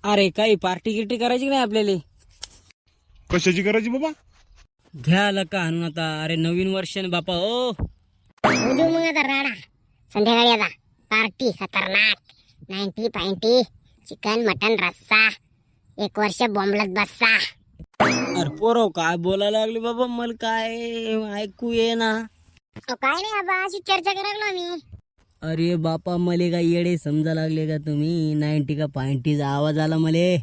अरे काही पार्टी गिर्टी करायची नाही आपल्याला? कशाची करायची बाबा? घ्या लका आणून आता. अरे नवीन वर्ष ना बापा. हो उद्या मग आता राडा संध्याकाळी आता पार्टी खतरनाक 90 चिकन मटन रस्सा 1 वर्ष बॉम्बलत बस्सा. अरे पोरव काय बोलायला लागले बाबा, मला काय ऐकू ये ना. काय नाही बाबा अशी चर्चा करायला आम्ही. अरे बापा मले काय येडे समजा लागले का तुम्ही? 90 का 50चा आवाज आला मले.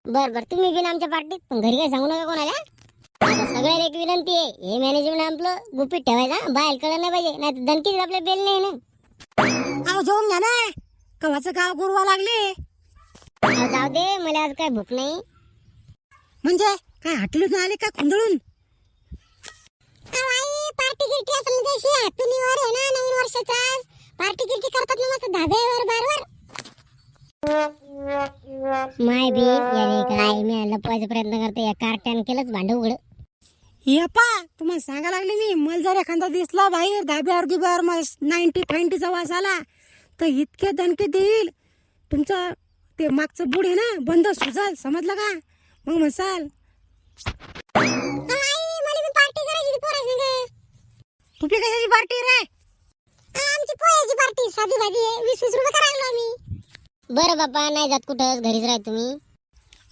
बर तुम्ही बिन आमच्या पार्टीत, पण घरी काय सांगू नका कोणाला. आता सगळ्याला एक विनंती आहे, हे मॅनेजमेंट आपलं गुपित ठेवायचं, बाहेर कळलं नाही पाहिजे, नाही तर दणकीच आपल्या बेल नाही ना. अहो जाऊन घ्या ना, कवाचं गाव गुरवा लागले. जाऊ दे, मला आज काय भूक नाही. म्हणजे काय हटलून आले का खुंदळून? पार्टी गिर्टी असेल त्याशी हॅपी न्यू इयर आहे ना, नवीन वर्षाचा पार्टी गिर्टी करतात ना मस्त धाब्यावर बारवर. माय बी याने काय मी लपवायचा प्रयत्न करते, या कार्ट्यान केलंच भांड उघड. ये पा तुम्हाला सांगा लागले मी, मला जर एखादा दिसला बाहेर धाब्यावर गिब्यावर 90-50चा वास आला तर इतके दणके देईल तुमचं ते मागचं बुड आहे ना बंद सुजाल, समजलं का? मग मसाल पार्टी करायची पोरा. तुझी कशाची पार्टी रे? आमची पोह्याची पार्टी साधी भाजी आहे, 20-20 रुपये करायला आम्ही. बरं बाबा नाही जात कुठं, घरीच राह तुम्ही.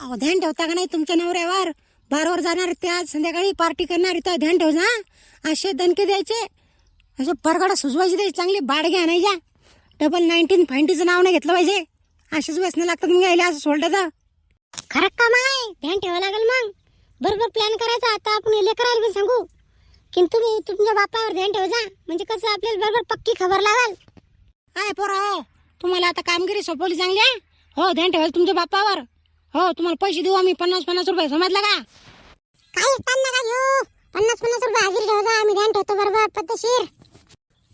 अहो ध्यान ठेवता का नाही तुमच्या नवऱ्यावर? बारवर जाणार ते आज संध्याकाळी पार्टी करणार तर ध्यान ठेव जा. असे दणके द्यायचे, असे परगडा सुजवायचे, द्यायचे चांगले बाडगे आणायच्या. डबल 90-50चं नाव नाही घेतलं पाहिजे. असेच व्यसन लागतात मग यायला असं सोडलं तर. खरं काम आहे, ध्यान ठेवावं लागेल. मग बरोबर प्लॅन करायचा. आता आपण लेकराला पण सांगू की तुम्ही तुमच्या बापावर ध्यान ठेवा जा, म्हणजे कसं आपल्याला बरोबर पक्की खबर लागल. काय पोरा हो, तुम्हाला आता कामगिरी सोपवली चांगली आहे. हो ध्यान ठेवायचं तुमच्या बापावर. हो तुम्हाला पैसे देऊ आम्ही 50-50 रुपये, समजलं का? काही स्थान नका घेऊ, 50-50 रुपये हजेरी ठेवा जा, आम्ही ध्यान ठेवतो बरोबर पद्धतशीर.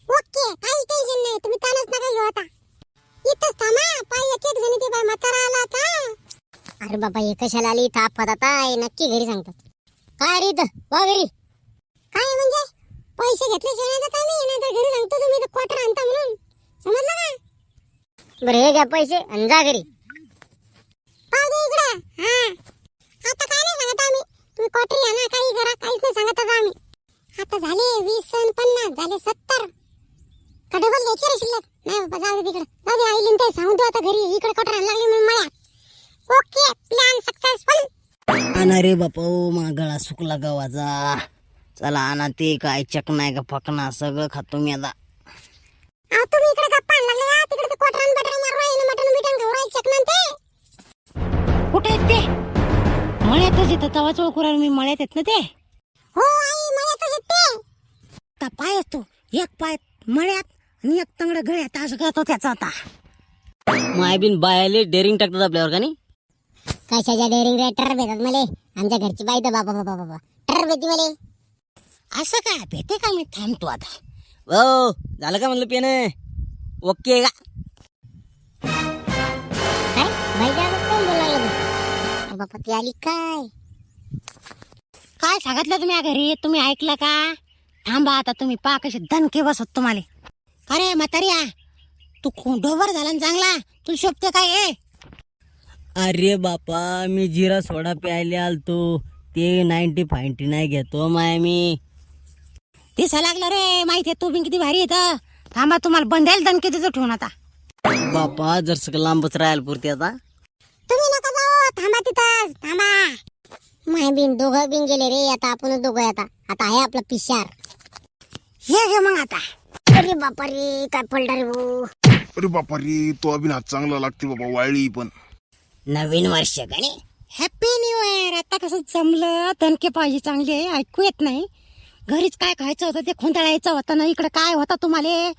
ओके, काही टेन्शन नाही, तुम्ही तानच नका घेऊ. आता इथंच थांबा, पाय एक जणी ते बाय म्हातारा आला आता. अरे बाबा हे कशाला आली थापत आता, नक्की घरी सांगतात. काय रे इथं वा घरी? काय म्हणजे पैसे घेतल्याशिवाय जात आम्ही, नाही तर घरी सांगतो तुम्ही तर क्वार्टर आणता म्हणून, समजलं का? बरं हे घ्या पैसे आणि जा घरी. पाहू दे इकडे. हा आता काय नाही सांगत आम्ही, तुम्ही क्वार्टर या ना, काही करा, काहीच नाही सांगत आता आम्ही. आता झाले 20 आणि 50 झाले 70 का डबल घ्यायचे रे शिल्लक? नाही बाबा जाऊ दे तिकडे, जाऊ दे. आईलीन ते सांगू दे आता घरी, इकडे क्वार्टर आणायला लागले म्हणून मला. Okay plan successful. आणा रे बापा, मा गळा सुकला गव्हाचा. चला आणा ते काय चकना का फकना सगळं खातो मी आता. अहो तुम्ही इकडे गप्पा आणला लागले, तिकडे ते क्वार्टर बटर मारू राहिले, मटन बिटन खाऊ राहिले, चकना ते. कुठे आहेत ते? मळ्यातच येतं, तवाच ओळखू राहिलो मी. मळ्यात येत ना ते. हो आई मळ्यातच येते. आता पाय असतो, एक पाय मळ्यात आणि एक तंगड गळ्यात, असं करतो त्याचा आता. माय बिन बायाले डेअरिंग टाकतात आपल्यावर का नाही? कशाच्या डेअरिंग रे? टर भेटतात मले, आमच्या घरची बाई तर बाबा बाबा बाबा टर भेटती मले. असं काय भेटे का? मी थांबतो आता. हो झालं का म्हणलं पेन? ओके का? काय बाईच्या आवाजात कोण बोलायला तू? अरे बाबा ती आली काय? काय सांगितलं तुम्ही या घरी? तुम्ही ऐकलं का? थांबा आता, तुम्ही पा कसे दणके बसत तुम्हाला. अरे म्हातारिया, तू डोबर झाला ना चांगला, तू शोभते काय आहे? अरे बापा मी जिरा सोडा प्यायला आलतो, ते 90-50 नाही घेतो माय मी. दिसा लागलं रे, माहिती आहे तू बिन किती भारी येतं. थांबा तुम्हाला बंदेल दणके तिथं ठेवून आता. बापा जर सगळं लांबच राहायला पुरते आता. तुम्ही नका जाऊ, थांबा तिथंच थांबा. माय बिन दोघं बिन गेले रे, आता आपण दोघं आता आहे आपला पिशार. हे घे मग आता. अरे बापा रे काय पलटा रे भाऊ. अरे बापा रे, तो अभिन हात चांगला लागते बाबा, वाळली पण. नवीन वर्ष का नाही? Happy new year. आता कसं जमलं, दणके पाहिजे चांगले, ऐकू येत नाही. घरीच काय खायचं होतं ते खोंदळायचं होतं ना, इकडे काय होता तुम्हाला?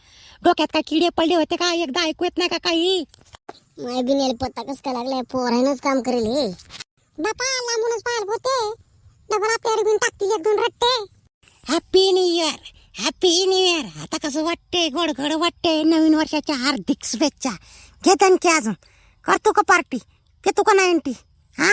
डोक्यात काय किडे पडले होते का? एकदा ऐकू येत नाही का काही? माय बिन याला पत्ता कस काय लागलाय, पोरायनच काम करेल हे. बापा लांबूनच पाहायला होते, डबल आपल्यावर घेऊन टाकतील 1-2 Ratte. Happy new year, happy new year. आता कसं वाटते? गोड गोड वाटते. नवीन वर्षाच्या हार्दिक शुभेच्छा. घे दणके, अजून करतो का पार्टी? घेतो का 90? हा